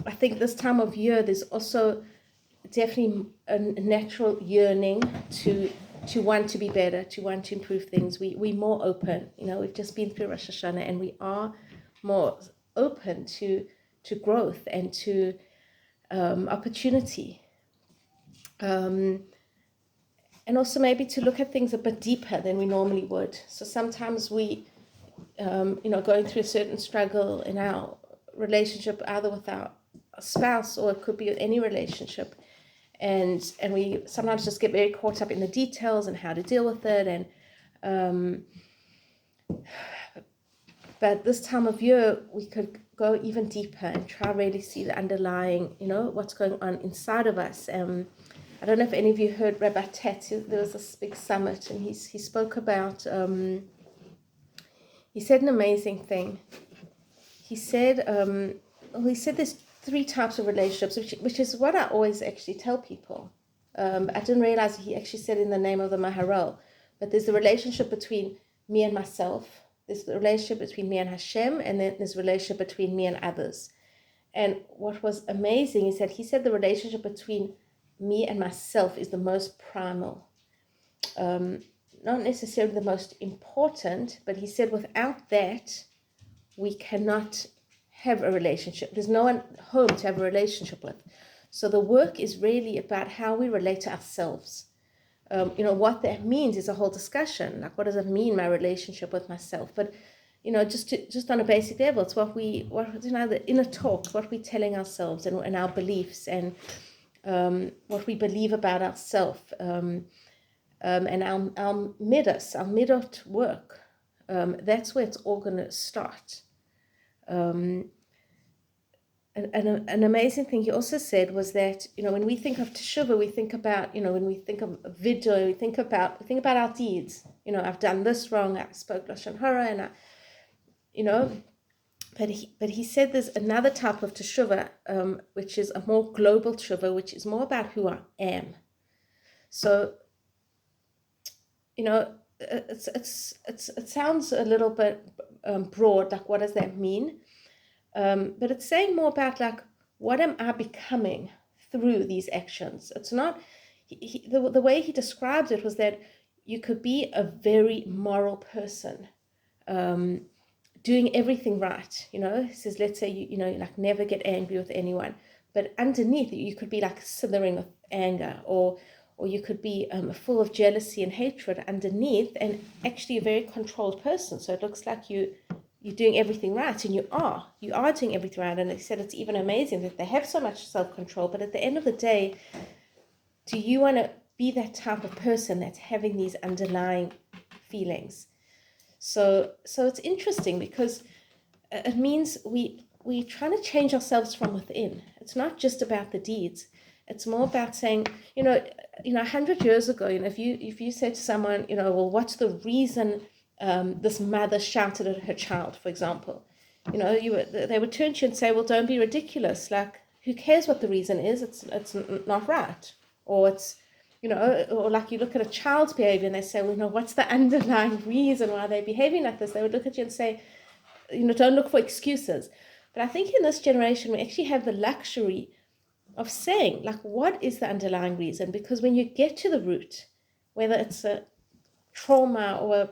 I think this time of year, there's also definitely a natural yearning to want to be better, to want to improve things. We're more open. We've just been through Rosh Hashanah, and we are more open to growth and to opportunity. And also maybe to look at things a bit deeper than we normally would. So sometimes we, going through a certain struggle in our relationship, either with our spouse or it could be with any relationship. And we sometimes just get very caught up in the details and how to deal with it. And but this time of year, we could go even deeper and try really see the underlying, what's going on inside of us. I don't know if any of you heard Rabbi Tet. There was this big summit, and he spoke about. He said an amazing thing. He said there's 3 types of relationships, which is what I always actually tell people. I didn't realize he actually said in the name of the Maharal, but there's the relationship between me and myself. There's the relationship between me and Hashem, and then there's a relationship between me and others. And what was amazing is that he said the relationship between me and myself is the most primal. Not necessarily the most important, but he said without that, we cannot have a relationship. There's no one home to have a relationship with. So the work is really about how we relate to ourselves. What that means is a whole discussion. Like, what does it mean, my relationship with myself? But, just on a basic level, it's the inner talk, what we're telling ourselves and our beliefs and what we believe about ourselves and our midot work. That's where it's all going to start. An amazing thing he also said was that, when we think of Teshuva, we think about, when we think of a video, we think about our deeds. I've done this wrong, I spoke Lashon Hara, and but he said there's another type of Teshuva, which is a more global Teshuva, which is more about who I am. So, it sounds a little bit broad, like what does that mean? But it's saying more about like, what am I becoming through these actions? It's not, the way he describes it was that you could be a very moral person, doing everything right. He says, let's say, you like never get angry with anyone, but underneath you could be like slithering with anger, or you could be full of jealousy and hatred underneath, and actually a very controlled person. So it looks like you're doing everything right, and you are doing everything right. And they said it's even amazing that they have so much self-control, but at the end of the day, do you want to be that type of person that's having these underlying feelings? So it's interesting because it means we're trying to change ourselves from within. It's not just about the deeds. It's more about saying, 100 years ago, if you said to someone, well, what's the reason this mother shouted at her child, for example, they would turn to you and say, well, don't be ridiculous. Like, who cares what the reason is? It's not right. Or it's, or like you look at a child's behavior and they say, well, what's the underlying reason why they're behaving like this? They would look at you and say, don't look for excuses. But I think in this generation, we actually have the luxury of saying, like, what is the underlying reason? Because when you get to the root, whether it's a trauma or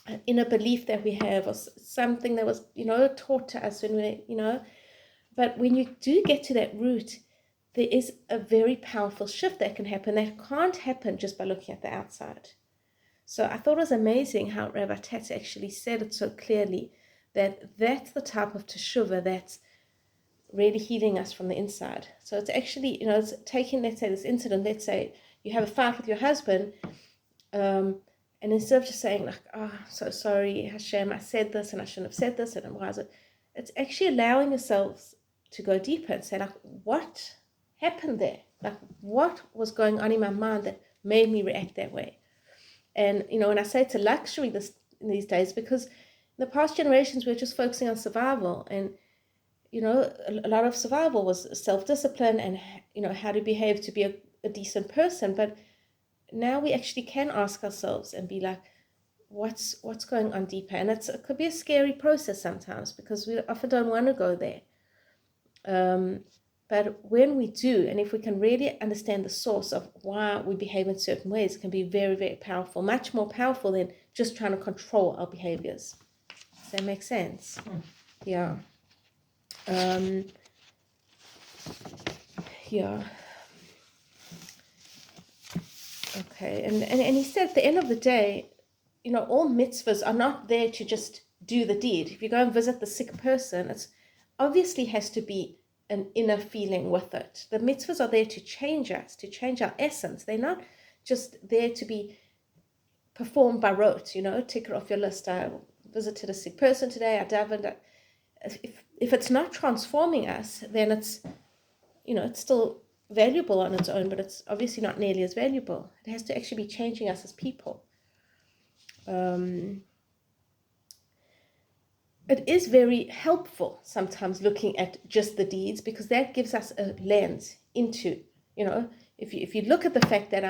an inner belief that we have, or something that was, taught to us when we, but when you do get to that root, there is a very powerful shift that can happen that can't happen just by looking at the outside. So I thought it was amazing how Rabbi Tat actually said it so clearly, that that's the type of teshuva that's really healing us from the inside. So it's actually, it's taking, let's say, this incident, let's say you have a fight with your husband, and instead of just saying like, oh, so sorry, Hashem, I said this and I shouldn't have said this, and why is it? It's actually allowing yourselves to go deeper and say, like, what happened there? Like, what was going on in my mind that made me react that way? And, when I say it's a luxury these days, because in the past generations, we were just focusing on survival. And, a lot of survival was self-discipline and, how to behave to be a decent person. But now we actually can ask ourselves and be like, what's going on deeper? And it could be a scary process sometimes, because we often don't want to go there. But when we do, and if we can really understand the source of why we behave in certain ways, it can be very, very powerful, much more powerful than just trying to control our behaviors. Does that make sense? Yeah. Yeah. Okay. And he said at the end of the day, all mitzvahs are not there to just do the deed. If you go and visit the sick person, it's obviously has to be an inner feeling with it. The mitzvahs are there to change us, to change our essence. They're not just there to be performed by rote, tick it off your list. I visited a sick person today, I davened. If it's not transforming us, then it's, it's still valuable on its own, but it's obviously not nearly as valuable. It has to actually be changing us as people. It is very helpful sometimes looking at just the deeds, because that gives us a lens into, if you look at the fact that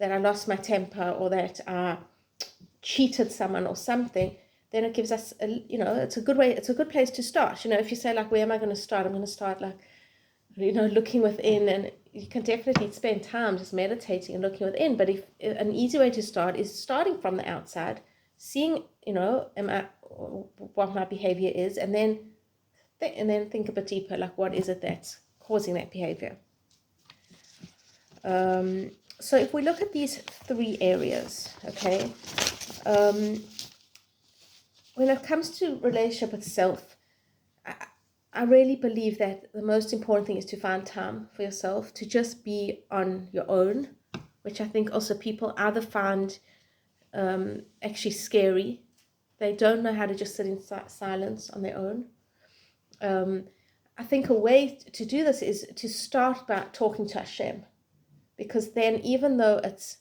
I lost my temper, or that I cheated someone or something, then it gives us it's a good way, it's a good place to start. If you say, like, where am I going to start? I'm going to start, like, looking within, and you can definitely spend time just meditating and looking within. But if an easy way to start is starting from the outside, seeing, what my behavior is, and then think a bit deeper, like, what is it that's causing that behavior? So if we look at these 3 areas, okay, when it comes to relationship with self, I really believe that the most important thing is to find time for yourself, to just be on your own, which I think also people either find actually scary. They don't know how to just sit in silence on their own. I think a way to do this is to start by talking to Hashem, because then, even though it's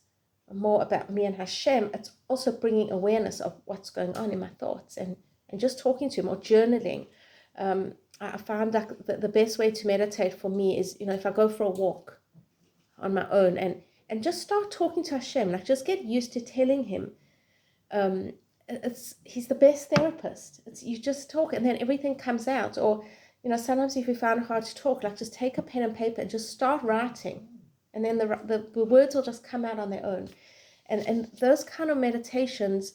more about me and Hashem, it's also bringing awareness of what's going on in my thoughts, and just talking to him, or journaling. I found like the best way to meditate for me is, if I go for a walk on my own, and just start talking to Hashem, like, just get used to telling him. He's the best therapist. You just talk, and then everything comes out. Or, sometimes if you find it hard to talk, like, just take a pen and paper and just start writing, and then the words will just come out on their own. And those kind of meditations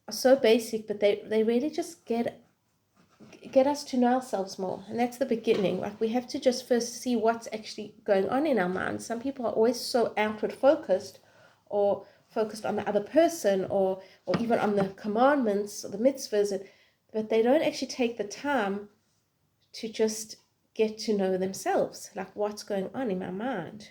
are so basic, but they really just get us to know ourselves more. And that's the beginning. Like, we have to just first see what's actually going on in our minds. Some people are always so outward focused, or focused on the other person, or even on the commandments or the mitzvahs, but they don't actually take the time to just get to know themselves, like, what's going on in my mind.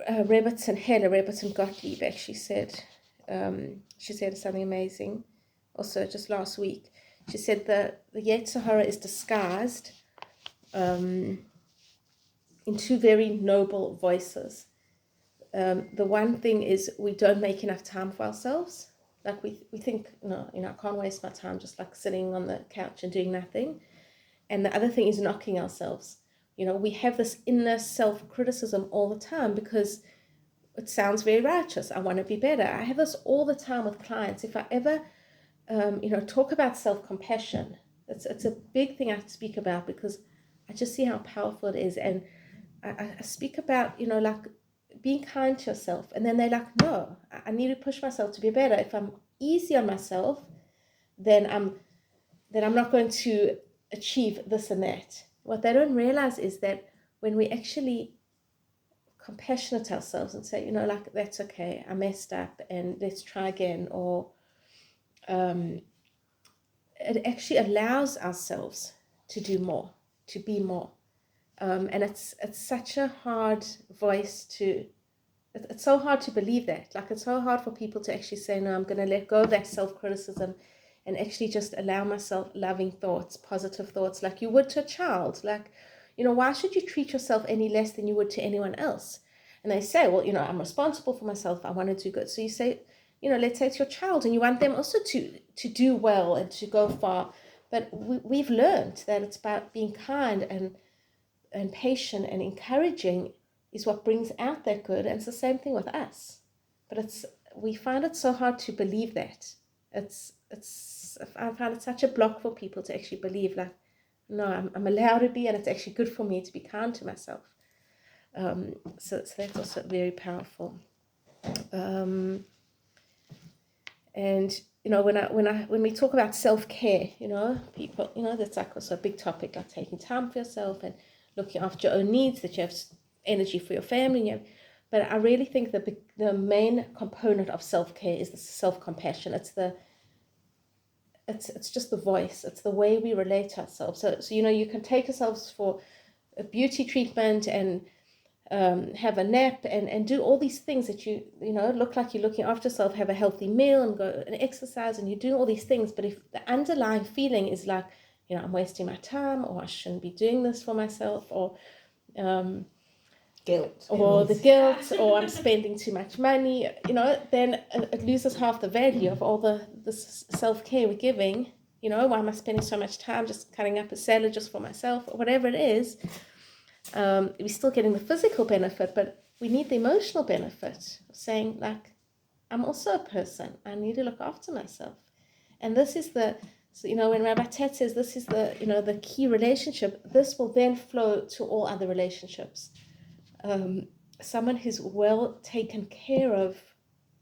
Rebbetzin Gottlieb actually said, she said something amazing also just last week. She said the Yetzer Hara is disguised in 2 very noble voices. The one thing is, we don't make enough time for ourselves. Like, we think, no, I can't waste my time just like sitting on the couch and doing nothing. And the other thing is knocking ourselves. We have this inner self-criticism all the time, because it sounds very righteous. I want to be better. I have this all the time with clients. If I ever, talk about self-compassion, it's a big thing I speak about, because I just see how powerful it is. And I speak about, like, being kind to yourself. And then they're like, no, I need to push myself to be better. If I'm easy on myself, then I'm not going to achieve this and that. What they don't realize is that when we actually compassionate ourselves and say, like, that's okay, I messed up, and let's try again, or it actually allows ourselves to do more, to be more. And it's such a hard voice it's so hard to believe that. Like, it's so hard for people to actually say, no, I'm going to let go of that self-criticism and actually just allow myself loving thoughts, positive thoughts, like you would to a child. Like, why should you treat yourself any less than you would to anyone else? And they say, well, I'm responsible for myself. I want to do good. So you say, let's say it's your child, and you want them also to do well and to go far. But we've learned that it's about being kind and patient and encouraging is what brings out that good. And it's the same thing with us. But we find it so hard to believe that. It's I find it such a block for people to actually believe, like, no, I'm allowed to be, and it's actually good for me to be kind to myself. So that's also very powerful. And when we talk about self-care, people, that's like also a big topic, like taking time for yourself and looking after your own needs, that you have energy for your family. But I really think the main component of self-care is the self-compassion. It's just the voice. It's the way we relate to ourselves. So you can take yourselves for a beauty treatment and have a nap and do all these things that you look like you're looking after yourself, have a healthy meal and go and exercise, and you do all these things. But if the underlying feeling is like, I'm wasting my time, or I shouldn't be doing this for myself, or guilt, or the guilt, or I'm spending too much money, then it loses half the value of all the self-care we're giving. Why am I spending so much time just cutting up a salad just for myself, or whatever it is? We're still getting the physical benefit, but we need the emotional benefit of saying, like, I'm also a person. I need to look after myself. And this is when Rabbi Tat says this is the key relationship, this will then flow to all other relationships. Someone who's well taken care of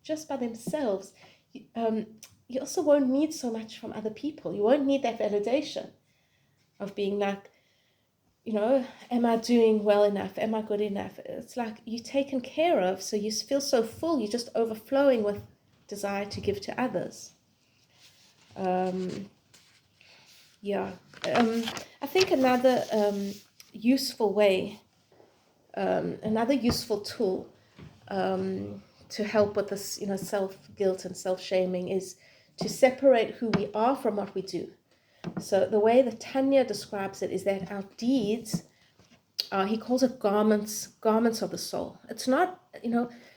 just by themselves, you also won't need so much from other people. You won't need that validation of being like, am I doing well enough? Am I good enough? It's like you're taken care of, so you feel so full, you're just overflowing with desire to give to others. I think another useful way, another useful tool to help with this, self-guilt and self-shaming is to separate who we are from what we do. So the way that Tanya describes it is that our deeds, he calls it garments of the soul. It's not,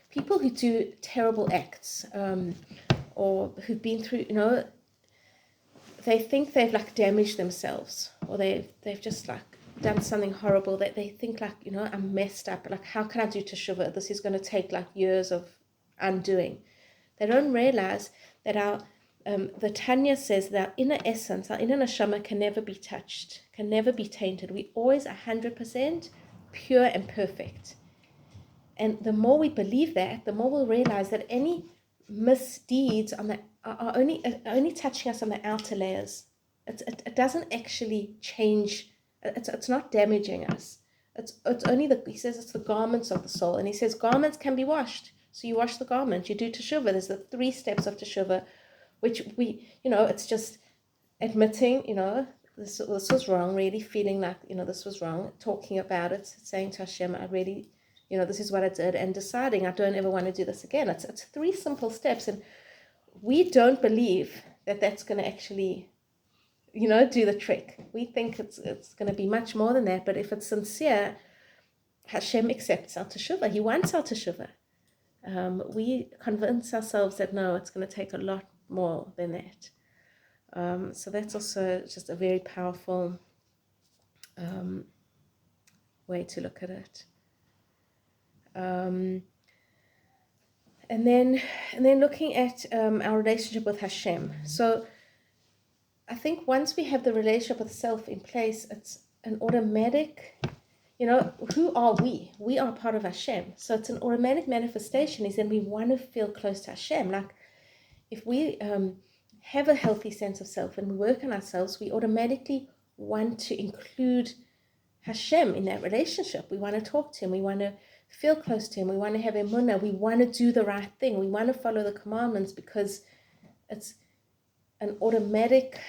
people who do terrible acts, or who've been through, they think they've like damaged themselves, or they've just like done something horrible, that they think like, I'm messed up. Like, how can I do Teshuva? This is going to take like years of undoing. They don't realize that the Tanya says that our inner essence, our inner neshama can never be touched, can never be tainted. We're always 100% pure and perfect. And the more we believe that, the more we'll realize that any misdeeds are only touching us on the outer layers. It doesn't actually change. It's not damaging us. It's only he says it's the garments of the soul, and he says garments can be washed. So you wash the garment, you do Teshuva. There's the 3 steps of Teshuva, which it's just admitting, this was wrong, really feeling like, this was wrong, talking about it, saying to Hashem, I really, this is what I did, and deciding I don't ever want to do this again. It's 3 simple steps, and we don't believe that that's going to actually, do the trick. We think it's going to be much more than that, but if it's sincere, Hashem accepts our Teshuva. He wants our Teshuva. We convince ourselves that no, it's going to take a lot more than that. So that's also just a very powerful way to look at it. And then looking at our relationship with Hashem. So I think once we have the relationship with self in place, it's an automatic, who are we? We are part of Hashem. So it's an automatic manifestation is then we want to feel close to Hashem. Like if we have a healthy sense of self and we work on ourselves, we automatically want to include Hashem in that relationship. We want to talk to him. We want to feel close to him. We want to have emunah. We want to do the right thing. We want to follow the commandments because it's an automatic,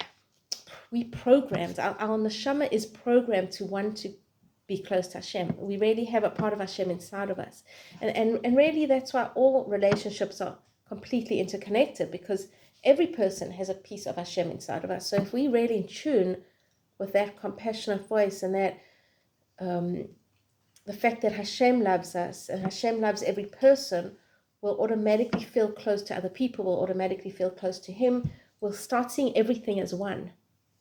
we programmed. Our neshama is programmed to want to be close to Hashem. We really have a part of Hashem inside of us. And really that's why all relationships are completely interconnected, because every person has a piece of Hashem inside of us. So if we really in tune with that compassionate voice and that the fact that Hashem loves us and Hashem loves every person, we'll automatically feel close to other people, we'll automatically feel close to him. We'll start seeing everything as one.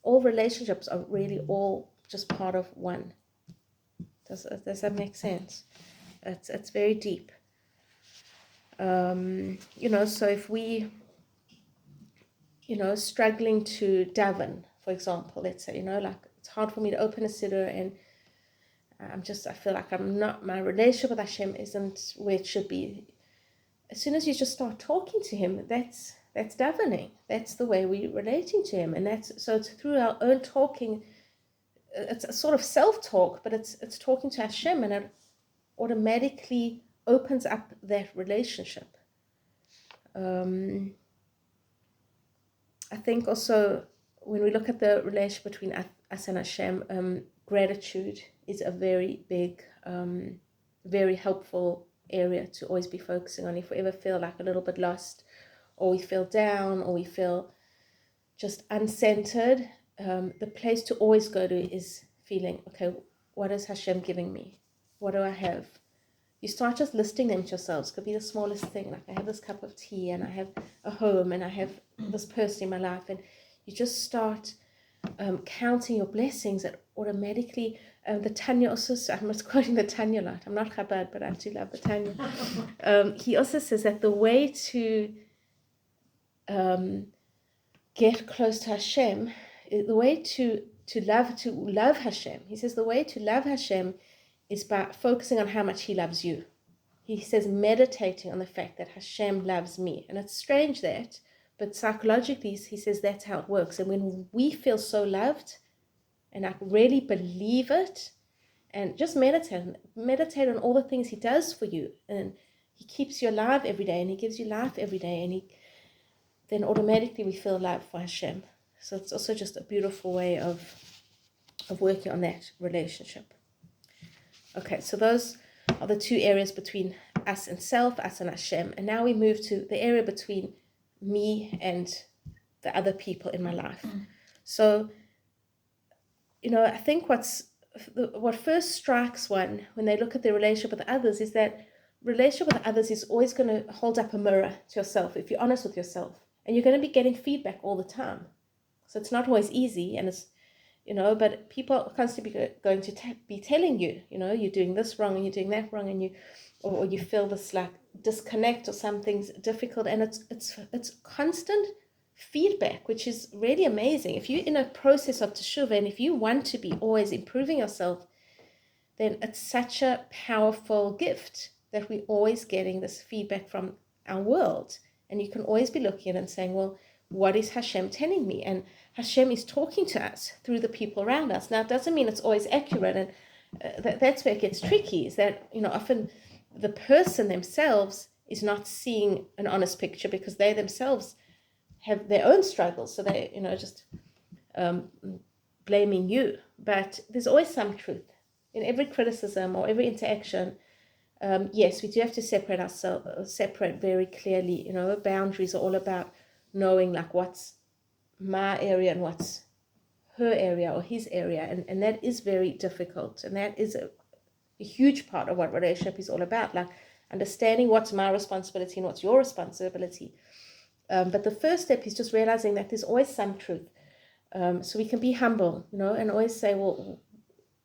All relationships are really all just part of one. Does that make sense? It's very deep. So if we, struggling to daven, for example, let's say, like it's hard for me to open a siddur, and I feel like my relationship with Hashem isn't where it should be. As soon as you just start talking to him, that's davening. That's the way we're relating to him. And so it's through our own talking. It's a sort of self-talk, but it's talking to Hashem, and it automatically opens up that relationship. I think also when we look at the relationship between us and Hashem, gratitude is a very big, very helpful area to always be focusing on. If we ever feel like a little bit lost, or we feel down, or we feel just uncentered, the place to always go to is feeling, okay, what is Hashem giving me? What do I have? You start just listing them to yourselves. It could be the smallest thing, like I have this cup of tea, and I have a home, and I have this person in my life, and you just start counting your blessings. That automatically, the Tanya also, I'm not quoting the Tanya a lot, I'm not Chabad, but I do love the Tanya. He also says that the way to get close to Hashem, the way to love Hashem, he says the way to love Hashem is by focusing on how much he loves you. He says meditating on the fact that Hashem loves me. And it's strange that, but psychologically, he says that's how it works. And when we feel so loved, and I really believe it, and just meditate on all the things he does for you, and he keeps you alive every day, and he gives you life every day, and then automatically we feel love for Hashem. So it's also just a beautiful way of working on that relationship. Okay, so those are the two areas between us and self, us and Hashem. And now we move to the area between me and the other people in my life. So, I think what first strikes one when they look at their relationship with others is that relationship with others is always going to hold up a mirror to yourself if you're honest with yourself. And you're going to be getting feedback all the time. So it's not always easy, and it's but people are constantly going to be telling you, you're doing this wrong and you're doing that wrong, and or you feel this like disconnect or something's difficult, and it's constant feedback, which is really amazing. If you're in a process of Teshuva, and if you want to be always improving yourself, then it's such a powerful gift that we're always getting this feedback from our world, and you can always be looking at it and saying, well, what is Hashem telling me? And Hashem is talking to us through the people around us. Now, it doesn't mean it's always accurate, and that's where it gets tricky, is that, often the person themselves is not seeing an honest picture because they themselves have their own struggles. So they, just blaming you. But there's always some truth in every criticism or every interaction. Yes, we do have to separate very clearly. Boundaries are all about knowing like what's my area and what's her area or his area, and that is very difficult, and that is a huge part of what relationship is all about, like understanding what's my responsibility and what's your responsibility. But the first step is just realizing that there's always some truth, so we can be humble, and always say, well,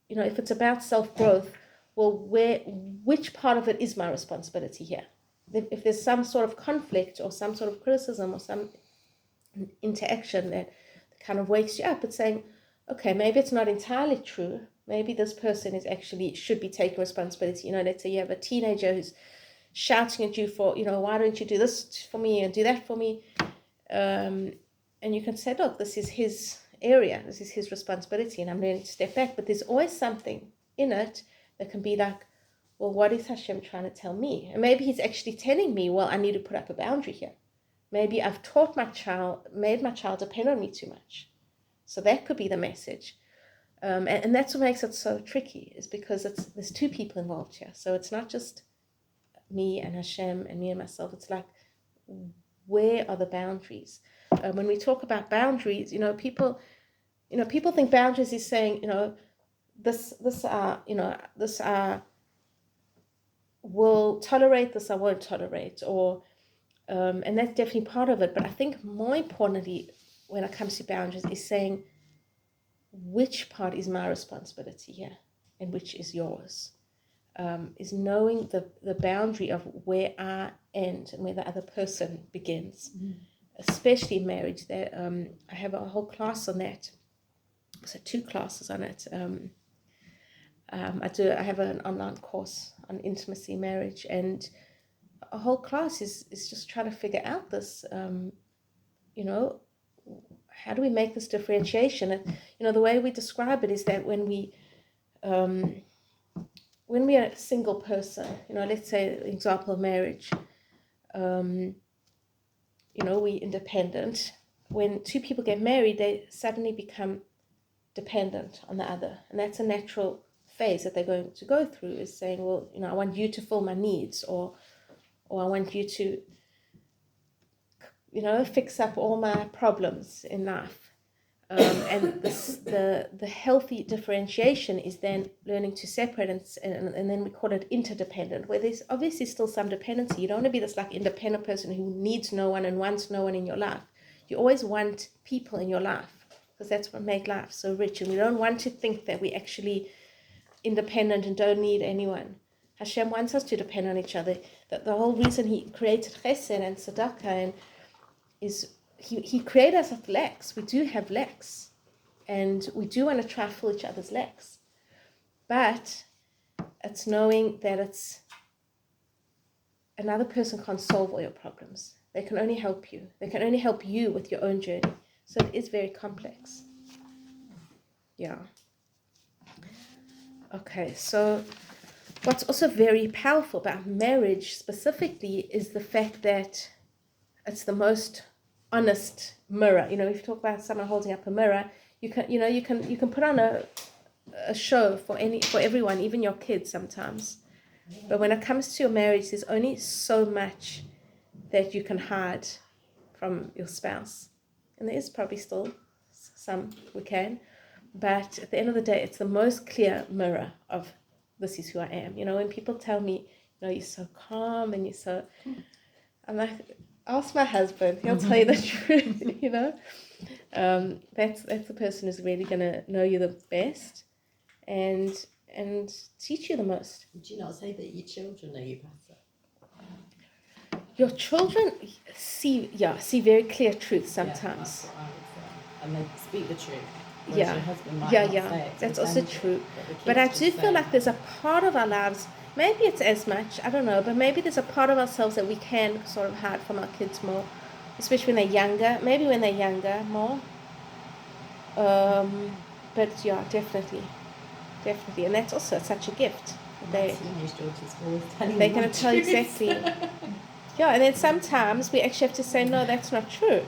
if it's about self-growth, well, which part of it is my responsibility here? If there's some sort of conflict or some sort of criticism or some interaction that kind of wakes you up, it's saying, okay, maybe it's not entirely true. Maybe this person should be taking responsibility. Let's say you have a teenager who's shouting at you for, why don't you do this for me and do that for me? And you can say, look, this is his area. This is his responsibility, and I'm ready to step back. But there's always something in it that can be like, well, what is Hashem trying to tell me? And maybe he's actually telling me, well, I need to put up a boundary here. Maybe I've made my child depend on me too much. So that could be the message. And that's what makes it so tricky, is because there's two people involved here. So it's not just me and Hashem and me and myself. It's like, where are the boundaries? When we talk about boundaries, people think boundaries is saying, this will tolerate, this I won't tolerate, or and that's definitely part of it. But I think more importantly, when it comes to boundaries, is saying which part is my responsibility here and which is yours. Is knowing the boundary of where I end and where the other person begins. especially marriage. There, I have a whole class on that. So 2 classes on it. I have an online course on intimacy, marriage, and a whole class is just trying to figure out this, how do we make this differentiation? And, the way we describe it is that when we are a single person, let's say example of marriage, we independent. When 2 people get married, they suddenly become dependent on the other, and that's a natural phase that they're going to go through, is saying, well, I want you to fill my needs, or I want you to fix up all my problems in life. And the healthy differentiation is then learning to separate, and then we call it interdependent, where there's obviously still some dependency. You don't want to be this like independent person who needs no one and wants no one in your life. You always want people in your life, because that's what makes life so rich. And we don't want to think that we're actually independent and don't need anyone. Hashem wants us to depend on each other. That the whole reason He created Chesed and Tzedakah is He created us with lacks. We do have lacks, and we do want to try to fill each other's lacks. But it's knowing that it's another person can't solve all your problems. They can only help you. They can only help you with your own journey. So it is very complex. Yeah. Okay, so what's also very powerful about marriage specifically is the fact that it's the most honest mirror. If you talk about someone holding up a mirror, you can put on a show for everyone, even your kids sometimes. But when it comes to your marriage, there's only so much that you can hide from your spouse. And there is probably still some we can. But at the end of the day, it's the most clear mirror of this is who I am. When people tell me, you're so calm and you're so... I'm like, ask my husband. He'll tell you the truth, That's the person who's really going to know you the best and teach you the most. Would you not say that your children know you better? Your children see very clear truth sometimes. Yeah, that's what I would say. And they speak the truth. Yeah, your husband might not say it that's also true. But I do feel like there's a part of our lives, maybe it's as much, I don't know, but maybe there's a part of ourselves that we can sort of hide from our kids more, especially when they're younger. Maybe when they're younger more. But yeah, definitely, and that's also such a gift. They're going to tell exactly. Yeah, and then sometimes we actually have to say, no, that's not true.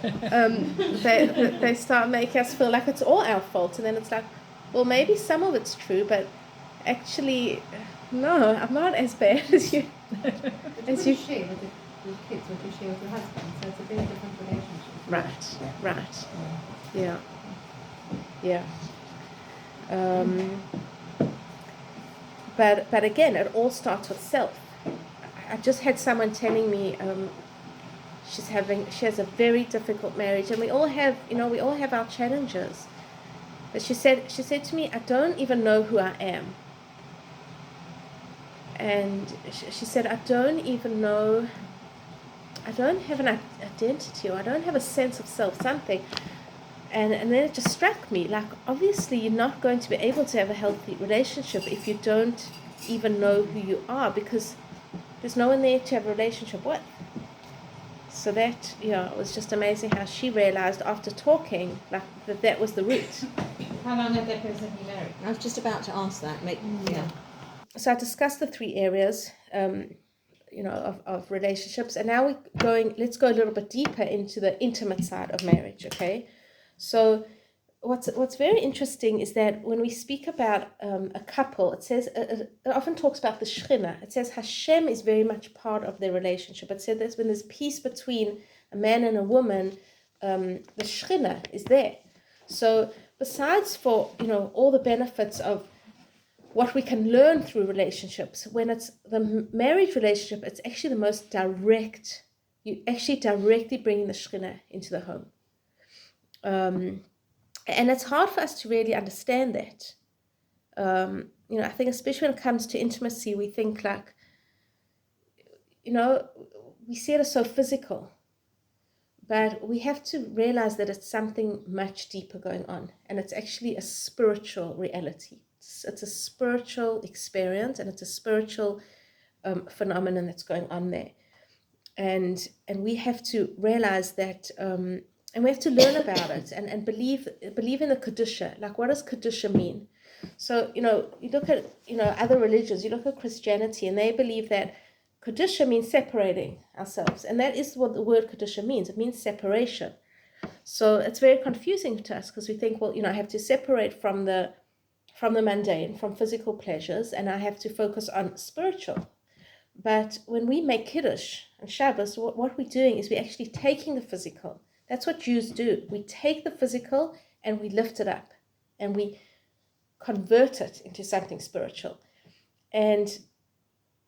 They start making us feel like it's all our fault, and then it's like, well, maybe some of it's true, but actually, no, I'm not as bad as you. As you share with your kids, what you share with your husband, so it's a very different relationship. Right. Yeah. But again, it all starts with self. I just had someone telling me she has a very difficult marriage, and we all have our challenges. But she said to me, I don't even know who I am. And she said, I don't have an identity, or I don't have a sense of self, something. And then it just struck me, like, obviously you're not going to be able to have a healthy relationship if you don't even know who you are, because there's no one there to have a relationship with. So that, it was just amazing how she realized after talking, like, that was the root. How long had that person been married? I was just about to ask that. So I discussed the 3 areas, of relationships, and now let's go a little bit deeper into the intimate side of marriage, okay? So what's very interesting is that when we speak about a couple, it says, it often talks about the Shekhinah. It says Hashem is very much part of their relationship. It says that when there's peace between a man and a woman, the Shekhinah is there. So besides for, all the benefits of what we can learn through relationships, when it's the marriage relationship, it's actually the most direct. You actually directly bringing the Shekhinah into the home. And it's hard for us to really understand that. I think especially when it comes to intimacy, we think like, we see it as so physical. But we have to realize that it's something much deeper going on, and it's actually a spiritual reality. It's a spiritual experience, and it's a spiritual phenomenon that's going on there. And we have to realize that, and we have to learn about it and believe in the Kedusha. Like, what does Kedusha mean? So, you look at, other religions, you look at Christianity, and they believe that Kedusha means separating ourselves. And that is what the word Kedusha means. It means separation. So it's very confusing to us because we think, well, I have to separate from the mundane, from physical pleasures, and I have to focus on spiritual. But when we make Kiddush and Shabbos, what we're doing is we're actually taking the physical. That's what Jews do. We take the physical and we lift it up and we convert it into something spiritual. And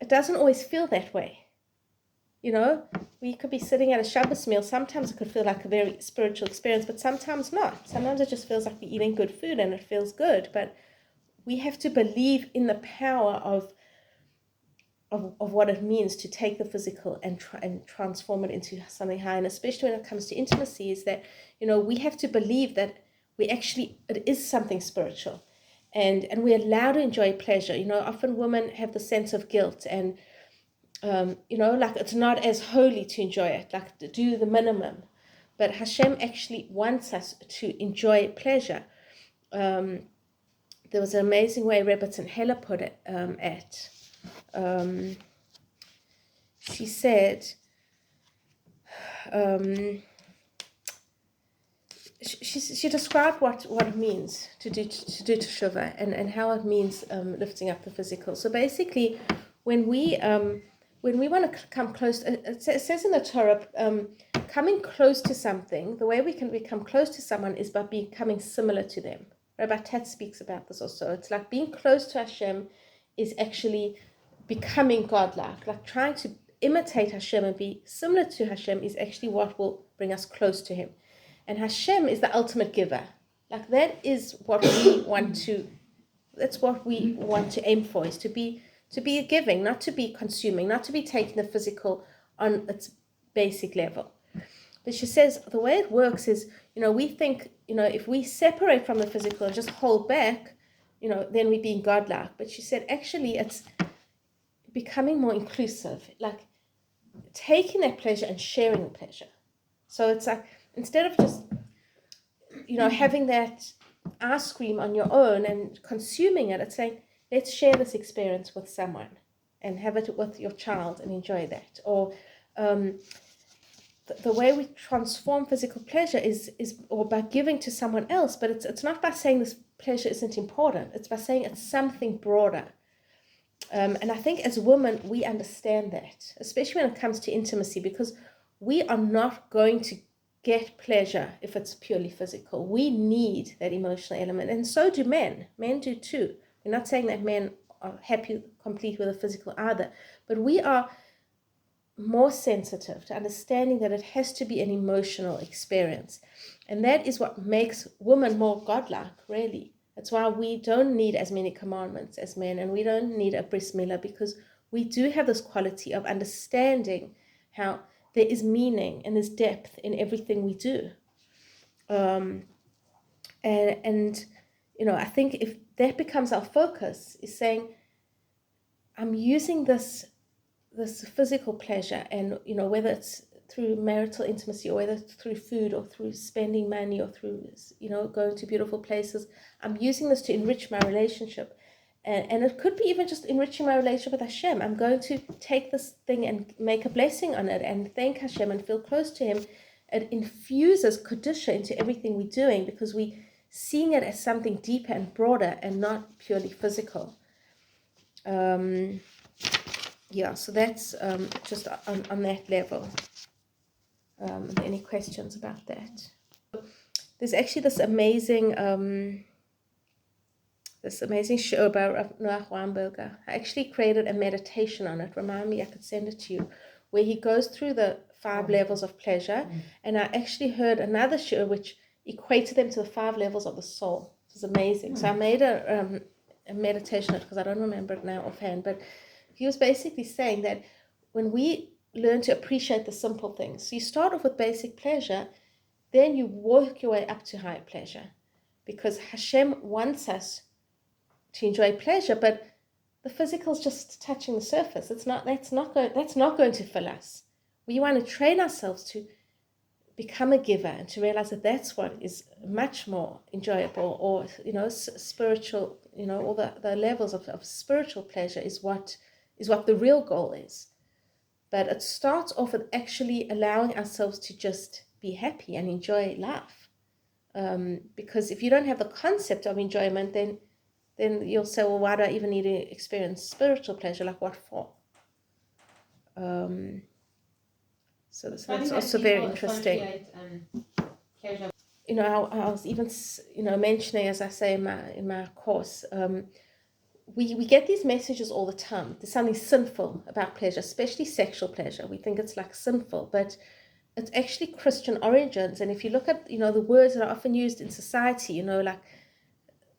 it doesn't always feel that way. We could be sitting at a Shabbos meal. Sometimes it could feel like a very spiritual experience, but sometimes not. Sometimes it just feels like we're eating good food and it feels good. But we have to believe in the power of what it means to take the physical and transform it into something high. And especially when it comes to intimacy, is that, we have to believe that it is something spiritual. And we're allowed to enjoy pleasure. Often women have the sense of guilt and, like it's not as holy to enjoy it, like to do the minimum. But Hashem actually wants us to enjoy pleasure. There was an amazing way Rebbetzin Heller put it she said, she described what it means to do Teshuva and how it means lifting up the physical. So basically, when we want to come close, it says in the Torah, coming close to something, the way we can become close to someone is by becoming similar to them. Rabbi Tat speaks about this also. It's like being close to Hashem is actually becoming godlike, like trying to imitate Hashem and be similar to Hashem is actually what will bring us close to Him. And Hashem is the ultimate giver. Like that is what we want to. That's what we want to aim for, is to be giving, not to be consuming, not to be taking the physical on its basic level. But she says the way it works is, we think, if we separate from the physical and just hold back, then we're being godlike. But she said actually it's becoming more inclusive, like taking that pleasure and sharing the pleasure. So it's like, instead of just, having that ice cream on your own and consuming it, it's saying, let's share this experience with someone and have it with your child and enjoy that. Or the way we transform physical pleasure is or by giving to someone else, but it's not by saying this pleasure isn't important. It's by saying it's something broader. And I think as women, we understand that, especially when it comes to intimacy, because we are not going to get pleasure if it's purely physical. We need that emotional element, and so do men. Men do too. We're not saying that men are happy, complete with the physical either, but we are more sensitive to understanding that it has to be an emotional experience. And that is what makes women more godlike, really. That's why we don't need as many commandments as men, and we don't need a bris milah, because we do have this quality of understanding how there is meaning and there's depth in everything we do. And I think if that becomes our focus, is saying, I'm using this physical pleasure, and whether it's through marital intimacy or whether it's through food or through spending money or through going to beautiful places, I'm using this to enrich my relationship, and it could be even just enriching my relationship with Hashem. I'm going to take this thing and make a blessing on it and thank Hashem and feel close to Him. It infuses Kedusha into everything we're doing, because we're seeing it as something deeper and broader and not purely physical. So that's just on that level. Are there any questions about that? There's actually this amazing show about Noach Weinberger. I actually created a meditation on it. Remind me, I could send it to you, where he goes through the 5 levels of pleasure. And I actually heard another show which equated them to the 5 levels of the soul. It was amazing. So I made a meditation on it, because I don't remember it now offhand, but he was basically saying that when we learn to appreciate the simple things. So you start off with basic pleasure, then you work your way up to high pleasure, because Hashem wants us to enjoy pleasure, but the physical is just touching the surface. That's not going to fill us. We want to train ourselves to become a giver and to realize that that's what is much more enjoyable, or spiritual, all the levels of spiritual pleasure is what the real goal is. But it starts off with actually allowing ourselves to just be happy and enjoy life. Because if you don't have the concept of enjoyment, then you'll say, well, why do I even need to experience spiritual pleasure? Like, what for? So that's also very interesting. I was even, mentioning, as I say in my course, we get these messages all the time. There's something sinful about pleasure, especially sexual pleasure. We think it's like sinful, but it's actually Christian origins. And if you look at, the words that are often used in society, like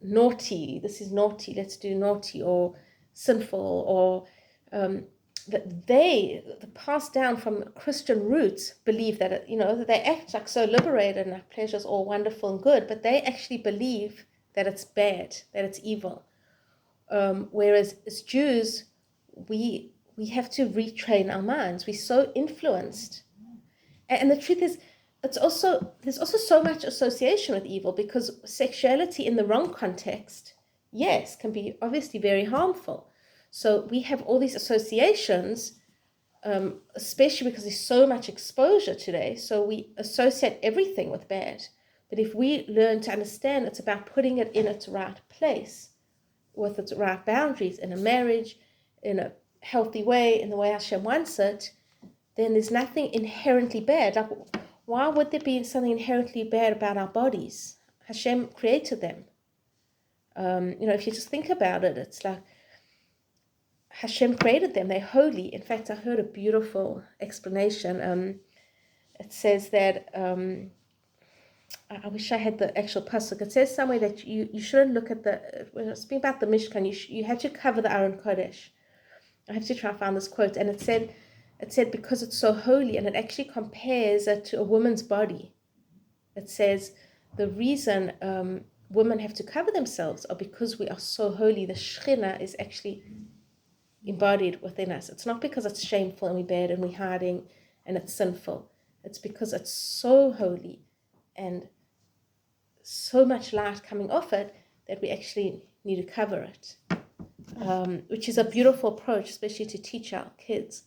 naughty, this is naughty, let's do naughty, or sinful, or that the passed down from Christian roots believe that, that they act like so liberated and that pleasure is all wonderful and good, but they actually believe that it's bad, that it's evil. Whereas as Jews, we have to retrain our minds. We're so influenced. And the truth is, there's also so much association with evil, because sexuality in the wrong context, yes, can be obviously very harmful. So we have all these associations, especially because there's so much exposure today. So we associate everything with bad. But if we learn to understand, it's about putting it in its right place, with its right boundaries, in a marriage, in a healthy way, in the way Hashem wants it, then there's nothing inherently bad. Like, why would there be something inherently bad about our bodies? Hashem created them. If you just think about it, it's like Hashem created them. They're holy. In fact, I heard a beautiful explanation. It says that, I wish I had the actual pasuk. It says somewhere that you shouldn't look at when it's speaking about the Mishkan, you had to cover the Aron Kodesh. I have to try and find this quote. And it said because it's so holy, and it actually compares it to a woman's body. It says the reason women have to cover themselves are because we are so holy. The Shekhinah is actually embodied within us. It's not because it's shameful and we're bad and we're hiding and it's sinful. It's because it's so holy and so much light coming off it that we actually need to cover it, which is a beautiful approach, especially to teach our kids,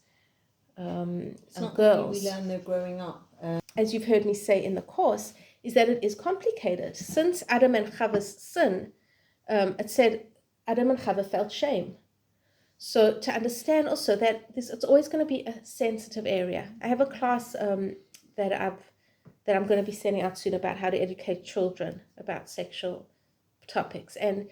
it's our not girls. We learn they're growing up. As you've heard me say in the course, is that it is complicated. Since Adam and Chava's sin, it said Adam and Chava felt shame. So to understand also that it's always going to be a sensitive area. I have a class that I'm going to be sending out soon about how to educate children about sexual topics. And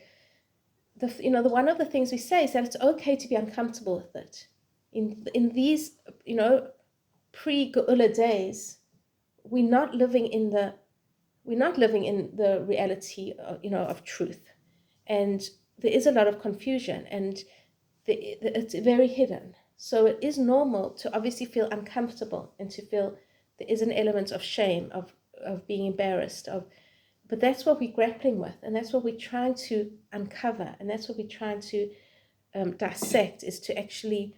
the one of the things we say is that it's okay to be uncomfortable with it. In these pre-Geula days, we're not living in the reality of truth, and there is a lot of confusion, and it's very hidden. So it is normal to obviously feel uncomfortable and to feel there is an element of shame, of being embarrassed, but that's what we're grappling with, and that's what we're trying to uncover, and that's what we're trying to dissect, is to actually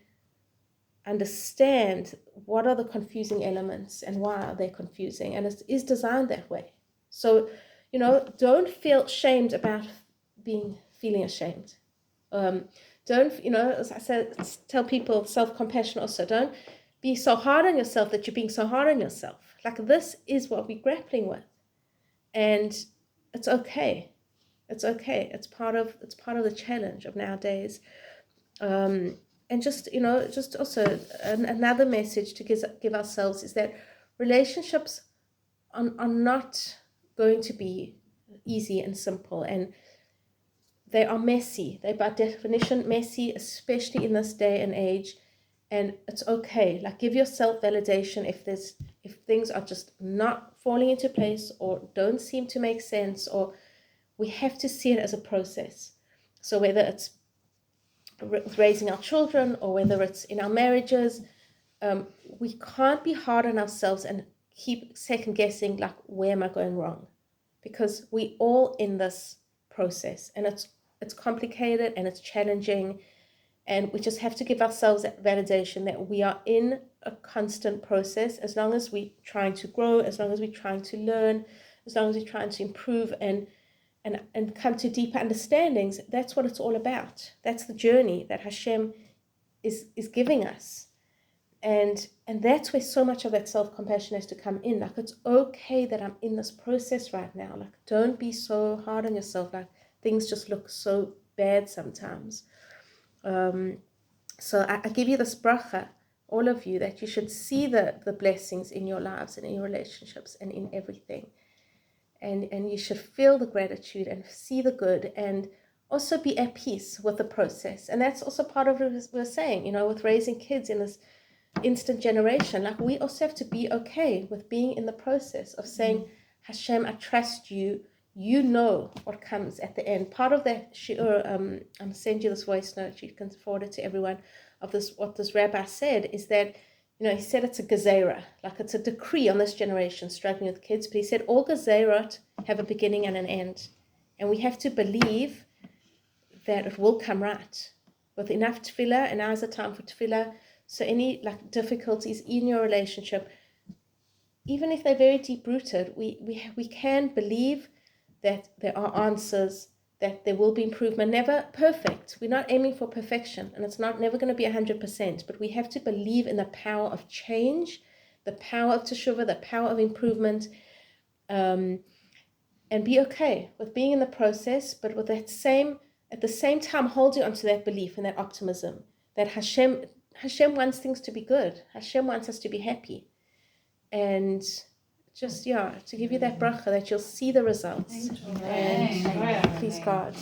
understand what are the confusing elements and why are they confusing, and it is designed that way. So, don't feel shamed about feeling ashamed. Don't, as I said, tell people self-compassion also. Don't be so hard on yourself that you're being so hard on yourself. Like, this is what we're grappling with, and it's okay. It's okay. It's part of the challenge of nowadays. And just also another message to give ourselves is that relationships are not going to be easy and simple, and they are messy. They're by definition messy, especially in this day and age. And it's okay. Like, give yourself validation if things are just not falling into place or don't seem to make sense, or we have to see it as a process. So whether it's raising our children or whether it's in our marriages, we can't be hard on ourselves and keep second guessing, like, where am I going wrong? Because we all in this process, and it's complicated and it's challenging, and we just have to give ourselves that validation that we are in a constant process. As long as we're trying to grow, as long as we're trying to learn, as long as we're trying to improve and come to deeper understandings, that's what it's all about. That's the journey that Hashem is giving us. And that's where so much of that self-compassion has to come in. Like, it's okay that I'm in this process right now. Like, don't be so hard on yourself. Like, things just look so bad sometimes. So I give you this bracha, all of you, that you should see the blessings in your lives and in your relationships and in everything. And you should feel the gratitude and see the good, and also be at peace with the process. And that's also part of what we're saying, you know, with raising kids in this instant generation. Like, we also have to be okay with being in the process of saying, Hashem, I trust you. You know what comes at the end. Part of that shiur, I'm going to send you this voice note, you can forward it to everyone, of this, what this rabbi said, is that, you know, he said it's a gezerah, like it's a decree on this generation struggling with kids, but he said all gezerot have a beginning and an end. And we have to believe that it will come right. With enough tefillah, and now is the time for tefillah. So any like difficulties in your relationship, even if they're very deep-rooted, we can believe that there are answers, that there will be improvement. Never perfect. We're not aiming for perfection, and it's never going to be 100%, but we have to believe in the power of change, the power of Teshuva, the power of improvement, and be okay with being in the process, but with that at the same time, holding onto that belief and that optimism that Hashem wants things to be good. Hashem wants us to be happy. And just, to give you that bracha, that you'll see the results. And please God.